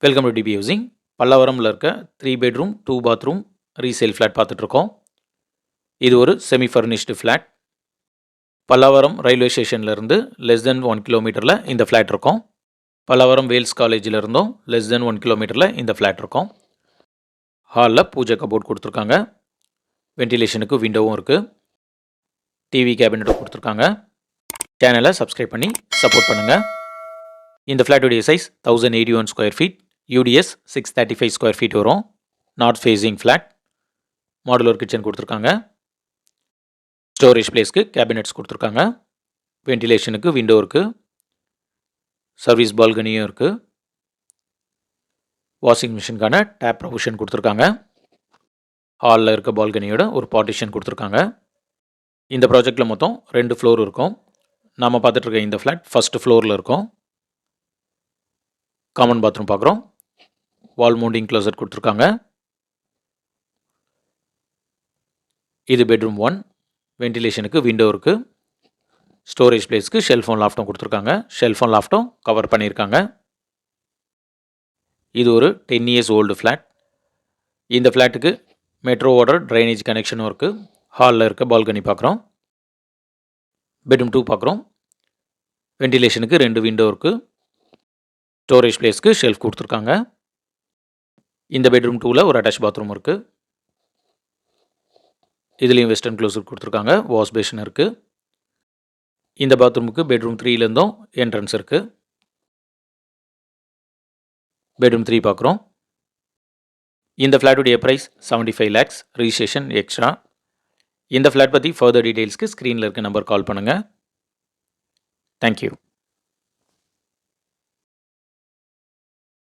Welcome to DB housing. பல்லாவரமில் இருக்க 3 bedroom 2 bathroom resale flat பார்த்துட்ருக்கோம். இது ஒரு semi furnished flat. Pallavaram railway ஸ்டேஷன்லேருந்து லெஸ் தென் 1 கிலோமீட்டரில் இந்த ஃப்ளாட் இருக்கும். பல்லாவரம் வேல்ஸ் காலேஜில் இருந்தும் லெஸ் தென் 1 கிலோமீட்டரில் இந்த ஃப்ளாட் இருக்கும். ஹாலில் பூஜை கபோர்ட் கொடுத்துருக்காங்க. வென்டிலேஷனுக்கு விண்டோவும் இருக்குது. டிவி கேபினெட்டும் கொடுத்துருக்காங்க. சேனலை சப்ஸ்கிரைப் பண்ணி சப்போர்ட் பண்ணுங்கள். இந்த ஃப்ளாட்டுடைய size 1081 square feet. UDS 635 square feet வரும். North facing flat. Modular kitchen கொடுத்துருக்காங்க. ஸ்டோரேஜ் பிளேஸ்க்கு கேபினெட்ஸ் கொடுத்துருக்காங்க. வென்டிலேஷனுக்கு விண்டோ இருக்குது. சர்வீஸ் பால்கனியும் இருக்குது. வாஷிங் மிஷினுக்கான டேப் ப்ரொவிஷன் கொடுத்துருக்காங்க. ஹாலில் இருக்க பால்கனியோட ஒரு பார்ட்டிஷன் கொடுத்துருக்காங்க. இந்த ப்ராஜெக்டில் மொத்தம் 2 ஃப்ளோர் இருக்கும். நாம் பார்த்துட்ருக்க இந்த ஃப்ளாட் ஃபஸ்ட்டு ஃப்ளோரில் இருக்கும். காமன் பாத்ரூம் பார்க்குறோம். வால் மவுண்டிங் க்ளோசட் கொடுத்துருக்காங்க. இது பெட்ரூம் 1. வென்டிலேஷனுக்கு விண்டோ இருக்குது. ஸ்டோரேஜ் பிளேஸ்க்கு ஷெல்ஃபோன் லாஃப்ட்டும் கொடுத்துருக்காங்க. ஷெல்ஃபோன் லாஃப்ட்டும் கவர் பண்ணியிருக்காங்க. இது ஒரு 10 இயர்ஸ் ஓல்டு ஃப்ளாட். இந்த ஃப்ளாட்டுக்கு மெட்ரோ வாட்டர் ட்ரைனேஜ் கனெக்ஷனும் இருக்குது. ஹாலில் இருக்க பால்கனி பார்க்குறோம். பெட்ரூம் 2 பார்க்குறோம். வென்டிலேஷனுக்கு 2 விண்டோ இருக்குது. ஸ்டோரேஜ் பிளேஸ்க்கு ஷெல்ஃப் கொடுத்துருக்காங்க. இந்த பெட்ரூம் 2ல் ஒரு அட்டாச் பாத்ரூம் இருக்குது. இதுலேயும் வெஸ்டர்ன் க்ளோசட் கொடுத்துருக்காங்க. வாஷ் பேஷன் இருக்குது. இந்த பாத்ரூமுக்கு பெட்ரூம் 3லேருந்தும் என்ட்ரன்ஸ் இருக்குது. பெட்ரூம் 3 பார்க்குறோம். இந்த ஃப்ளாட்டுடைய ப்ரைஸ் 75 lakhs. Registration extra. இந்த ஃப்ளாட் பற்றி ஃபர்தர் டீட்டெயில்ஸ்க்கு ஸ்க்ரீனில் இருக்க நம்பர் கால் பண்ணுங்கள். தேங்க்யூ.